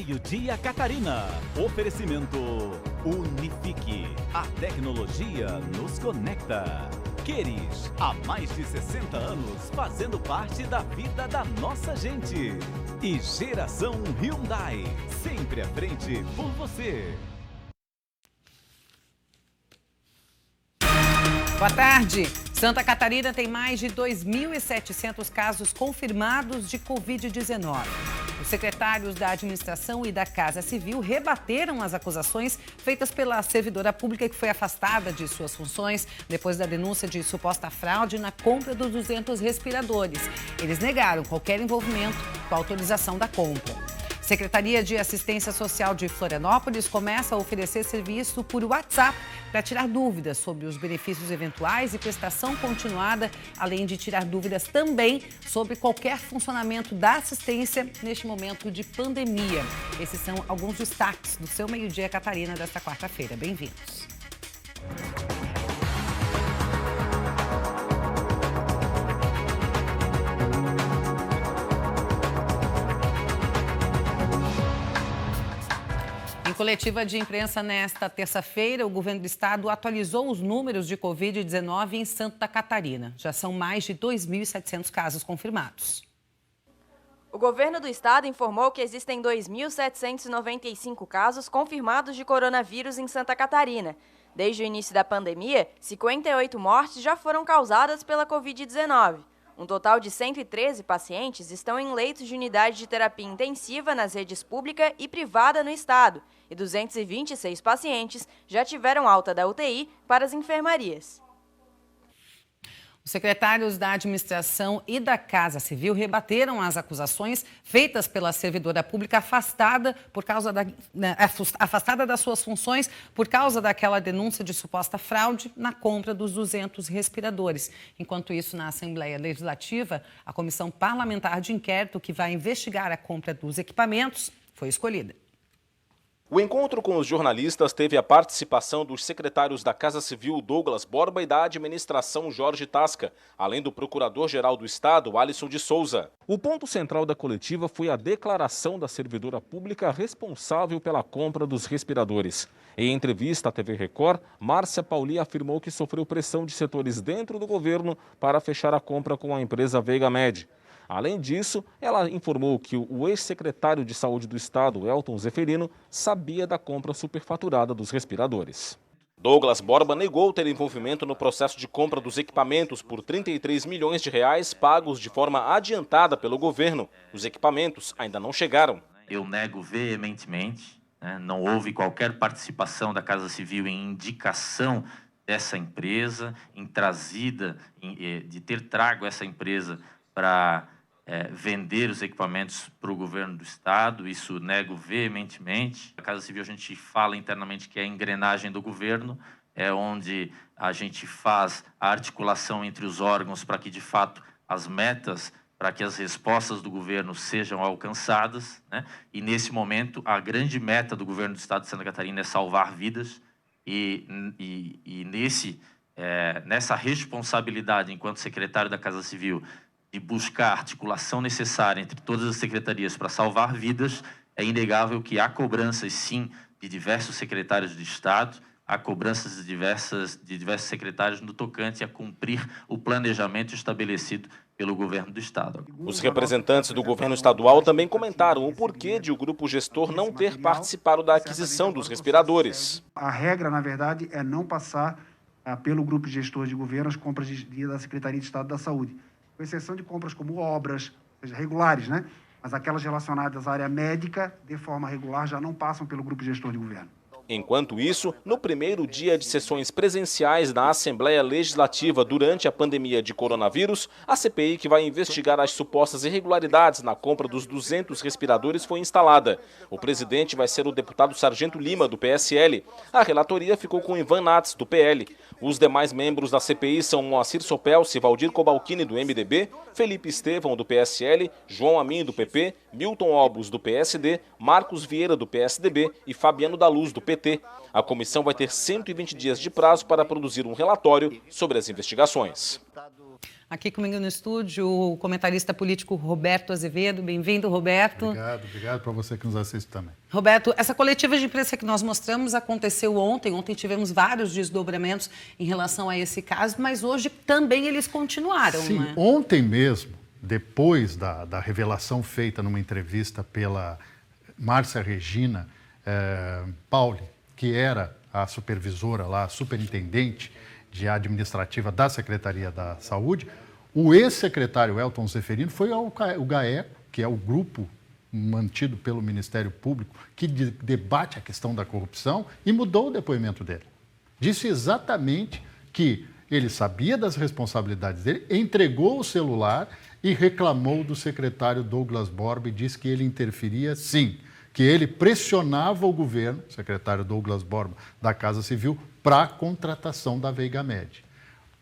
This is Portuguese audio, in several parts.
Meio-dia Catarina. Oferecimento Unifique. A tecnologia nos conecta. Queres, há mais de 60 anos, fazendo parte da vida da nossa gente. E Geração Hyundai, sempre à frente por você. Boa tarde. Santa Catarina tem mais de 2.700 casos confirmados de Covid-19. Os secretários da Administração e da Casa Civil rebateram as acusações feitas pela servidora pública que foi afastada de suas funções depois da denúncia de suposta fraude na compra dos 200 respiradores. Eles negaram qualquer envolvimento com a autorização da compra. Secretaria de Assistência Social de Florianópolis começa a oferecer serviço por WhatsApp para tirar dúvidas sobre os benefícios eventuais e prestação continuada, além de tirar dúvidas também sobre qualquer funcionamento da assistência neste momento de pandemia. Esses são alguns destaques do seu Meio-dia Catarina desta quarta-feira. Bem-vindos. Em coletiva de imprensa nesta terça-feira, o governo do estado atualizou os números de Covid-19 em Santa Catarina. Já são mais de 2.700 casos confirmados. O governo do estado informou que existem 2.795 casos confirmados de coronavírus em Santa Catarina. Desde o início da pandemia, 58 mortes já foram causadas pela Covid-19. Um total de 113 pacientes estão em leitos de unidade de terapia intensiva nas redes pública e privada no estado, e 226 pacientes já tiveram alta da UTI para as enfermarias. Os secretários da Administração e da Casa Civil rebateram as acusações feitas pela servidora pública afastada das suas funções por causa daquela denúncia de suposta fraude na compra dos 200 respiradores. Enquanto isso, na Assembleia Legislativa, a Comissão Parlamentar de Inquérito que vai investigar a compra dos equipamentos foi escolhida. O encontro com os jornalistas teve a participação dos secretários da Casa Civil Douglas Borba e da Administração Jorge Tasca, além do Procurador-Geral do Estado, Alisson de Souza. O ponto central da coletiva foi a declaração da servidora pública responsável pela compra dos respiradores. Em entrevista à TV Record, Márcia Pauli afirmou que sofreu pressão de setores dentro do governo para fechar a compra com a empresa Veiga Med. Além disso, ela informou que o ex-secretário de Saúde do Estado, Elton Zeferino, sabia da compra superfaturada dos respiradores. Douglas Borba negou ter envolvimento no processo de compra dos equipamentos por 33 milhões de reais pagos de forma adiantada pelo governo. Os equipamentos ainda não chegaram. Eu nego veementemente, não houve qualquer participação da Casa Civil em indicação dessa empresa, de ter trago essa empresa para vender os equipamentos para o governo do estado. Isso nego veementemente. A Casa Civil, a gente fala internamente que é a engrenagem do governo, é onde a gente faz a articulação entre os órgãos para que, de fato, as metas, para que as respostas do governo sejam alcançadas, né? E, nesse momento, a grande meta do governo do estado de Santa Catarina é salvar vidas e nessa responsabilidade, enquanto secretário da Casa Civil, de buscar a articulação necessária entre todas as secretarias para salvar vidas, é inegável que há cobranças, sim, de diversos secretários de Estado, há cobranças de diversos secretários no tocante a cumprir o planejamento estabelecido pelo governo do Estado. Os representantes do governo estadual também comentaram o porquê de o grupo gestor não ter participado da aquisição dos respiradores. A regra, na verdade, é não passar pelo grupo gestor de governo as compras da Secretaria de Estado da Saúde, com exceção de compras como obras, ou seja, regulares, né? Mas aquelas relacionadas à área médica, de forma regular, já não passam pelo grupo gestor de governo. Enquanto isso, no primeiro dia de sessões presenciais na Assembleia Legislativa durante a pandemia de coronavírus, a CPI que vai investigar as supostas irregularidades na compra dos 200 respiradores foi instalada. O presidente vai ser o deputado Sargento Lima, do PSL. A relatoria ficou com Ivan Nats, do PL. Os demais membros da CPI são Moacir Sopelsi, Valdir Cobalcini, do MDB, Felipe Estevão, do PSL, João Amin, do PP, Milton Obos, do PSD, Marcos Vieira, do PSDB e Fabiano da Luz, do PT. A comissão vai ter 120 dias de prazo para produzir um relatório sobre as investigações. Aqui comigo no estúdio, o comentarista político Roberto Azevedo. Bem-vindo, Roberto. Obrigado para você que nos assiste também. Roberto, essa coletiva de imprensa que nós mostramos aconteceu ontem. Ontem tivemos vários desdobramentos em relação a esse caso, mas hoje também eles continuaram. Sim, não é? Ontem mesmo, depois da revelação feita numa entrevista pela Márcia Regina Pauli, que era a supervisora lá, a superintendente de administrativa da Secretaria da Saúde, o ex-secretário Elton Zeferino foi ao GAECO, que é o grupo mantido pelo Ministério Público, que debate a questão da corrupção, e mudou o depoimento dele. Disse exatamente que ele sabia das responsabilidades dele, entregou o celular e reclamou do secretário Douglas Borba e disse que ele interferia, sim, que ele pressionava o governo, o secretário Douglas Borba, da Casa Civil, para a contratação da Veiga Med.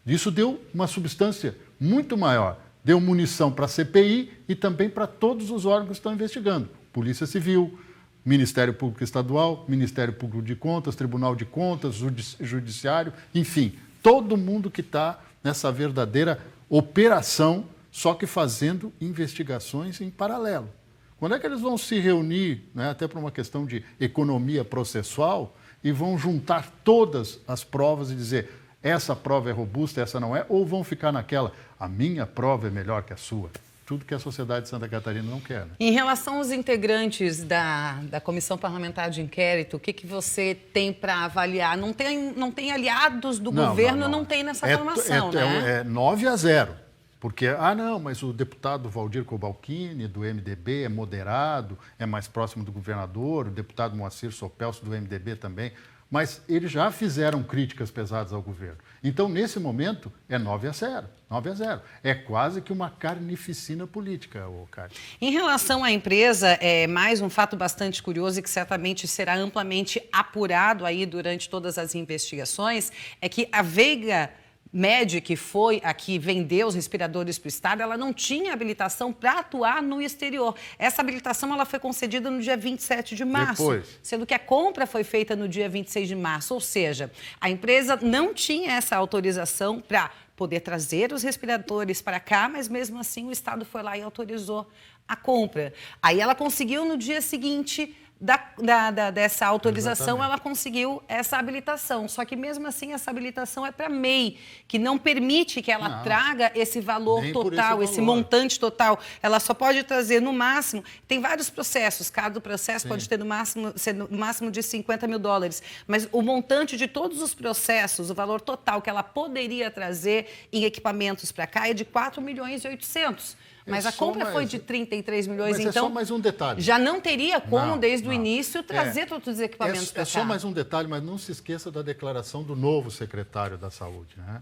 Isso deu uma substância muito maior. Deu munição para a CPI e também para todos os órgãos que estão investigando. Polícia Civil, Ministério Público Estadual, Ministério Público de Contas, Tribunal de Contas, Judiciário, enfim, todo mundo que está nessa verdadeira operação, só que fazendo investigações em paralelo. Quando é que eles vão se reunir, né, até por uma questão de economia processual, e vão juntar todas as provas e dizer essa prova é robusta, essa não é, ou vão ficar naquela, a minha prova é melhor que a sua? Tudo que a sociedade de Santa Catarina não quer. Né? Em relação aos integrantes da Comissão Parlamentar de Inquérito, o que você tem para avaliar? Não tem aliados do governo, não tem nessa formação, né? É 9-0. Porque, mas o deputado Valdir Cobalcini, do MDB, é moderado, é mais próximo do governador, o deputado Moacir Sopelso, do MDB também, mas eles já fizeram críticas pesadas ao governo. Então, nesse momento, é 9-0. É quase que uma carnificina política, Cátia. Em relação à empresa, mais um fato bastante curioso e que certamente será amplamente apurado aí durante todas as investigações, é que a Veiga Med, que foi a que vendeu os respiradores para o Estado, ela não tinha habilitação para atuar no exterior. Essa habilitação ela foi concedida no dia 27 de março, sendo que a compra foi feita no dia 26 de março. Ou seja, a empresa não tinha essa autorização para poder trazer os respiradores para cá, mas mesmo assim o Estado foi lá e autorizou a compra. Aí ela conseguiu no dia seguinte dessa autorização, exatamente, ela conseguiu essa habilitação. Só que mesmo assim essa habilitação é para MEI, que não permite que ela traga esse valor total, esse montante total. Ela só pode trazer no máximo, tem vários processos, cada processo pode ter no máximo de 50 mil dólares, mas o montante de todos os processos, o valor total que ela poderia trazer em equipamentos para cá é de 4 milhões e 800. Mas a compra foi de 33 milhões, mas então é só mais um detalhe. Já não teria como, desde o início, trazer todos os equipamentos para cá. É só mais um detalhe, mas não se esqueça da declaração do novo secretário da Saúde. Né?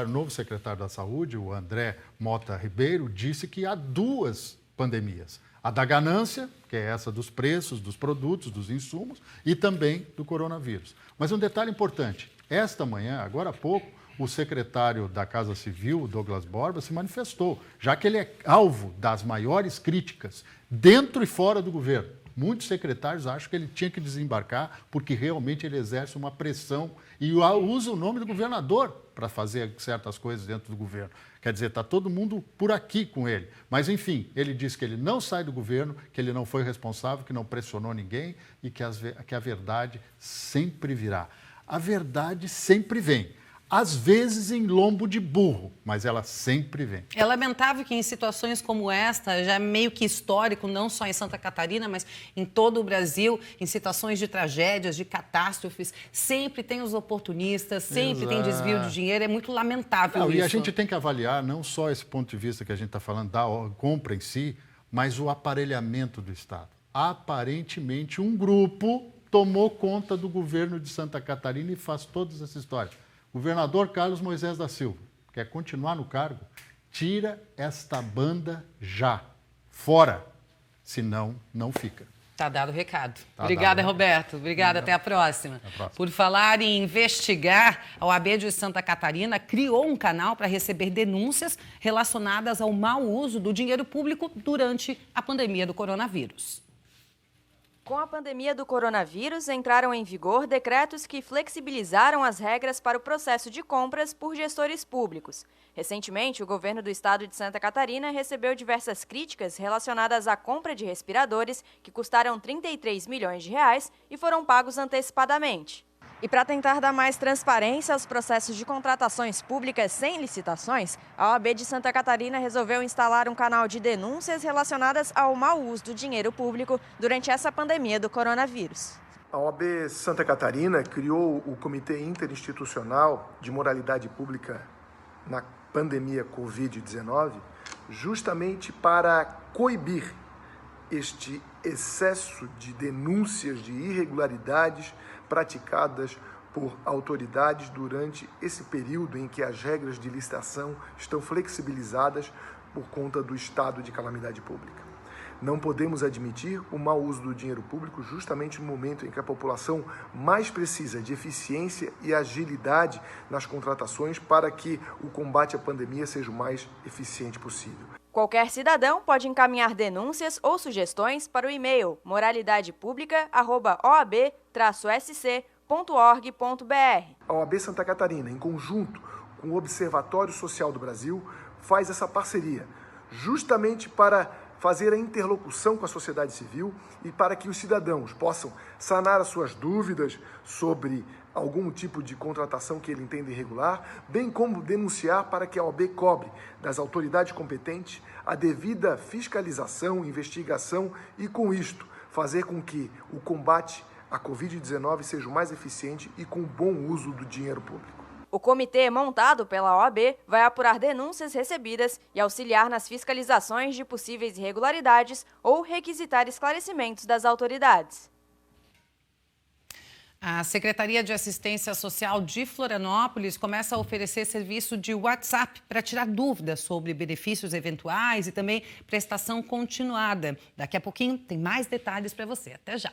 O novo secretário da Saúde, o André Mota Ribeiro, disse que há duas pandemias. A da ganância, que é essa dos preços, dos produtos, dos insumos, e também do coronavírus. Mas um detalhe importante, esta manhã, agora há pouco, o secretário da Casa Civil, o Douglas Borba, se manifestou, já que ele é alvo das maiores críticas dentro e fora do governo. Muitos secretários acham que ele tinha que desembarcar porque realmente ele exerce uma pressão e usa o nome do governador para fazer certas coisas dentro do governo. Quer dizer, está todo mundo por aqui com ele. Mas, enfim, ele disse que ele não sai do governo, que ele não foi responsável, que não pressionou ninguém e que a verdade sempre virá. A verdade sempre vem. Às vezes em lombo de burro, mas ela sempre vem. É lamentável que em situações como esta, já é meio que histórico, não só em Santa Catarina, mas em todo o Brasil, em situações de tragédias, de catástrofes, sempre tem os oportunistas, sempre tem desvio de dinheiro, é muito lamentável isso. E a gente tem que avaliar não só esse ponto de vista que a gente está falando da compra em si, mas o aparelhamento do Estado. Aparentemente, um grupo tomou conta do governo de Santa Catarina e faz toda essa história. Governador Carlos Moisés da Silva, quer continuar no cargo? Tira esta banda já. Fora. Senão, não fica. Tá dado o recado. Obrigada, Roberto. Obrigada, até a próxima. Por falar em investigar, a OAB de Santa Catarina criou um canal para receber denúncias relacionadas ao mau uso do dinheiro público durante a pandemia do coronavírus. Com a pandemia do coronavírus, entraram em vigor decretos que flexibilizaram as regras para o processo de compras por gestores públicos. Recentemente, o governo do estado de Santa Catarina recebeu diversas críticas relacionadas à compra de respiradores que custaram 33 milhões de reais e foram pagos antecipadamente. E para tentar dar mais transparência aos processos de contratações públicas sem licitações, a OAB de Santa Catarina resolveu instalar um canal de denúncias relacionadas ao mau uso do dinheiro público durante essa pandemia do coronavírus. A OAB Santa Catarina criou o Comitê Interinstitucional de Moralidade Pública na pandemia Covid-19 justamente para coibir este excesso de denúncias de irregularidades praticadas por autoridades durante esse período em que as regras de licitação estão flexibilizadas por conta do estado de calamidade pública. Não podemos admitir o mau uso do dinheiro público justamente no momento em que a população mais precisa de eficiência e agilidade nas contratações para que o combate à pandemia seja o mais eficiente possível. Qualquer cidadão pode encaminhar denúncias ou sugestões para o e-mail moralidade-publica@oab-sc.org.br. A OAB Santa Catarina, em conjunto com o Observatório Social do Brasil, faz essa parceria justamente para fazer a interlocução com a sociedade civil e para que os cidadãos possam sanar as suas dúvidas sobre algum tipo de contratação que ele entenda irregular, bem como denunciar para que a OAB cobre das autoridades competentes a devida fiscalização, investigação e, com isto, fazer com que o combate à Covid-19 seja o mais eficiente e com bom uso do dinheiro público. O comitê montado pela OAB vai apurar denúncias recebidas e auxiliar nas fiscalizações de possíveis irregularidades ou requisitar esclarecimentos das autoridades. A Secretaria de Assistência Social de Florianópolis começa a oferecer serviço de WhatsApp para tirar dúvidas sobre benefícios eventuais e também prestação continuada. Daqui a pouquinho tem mais detalhes para você. Até já!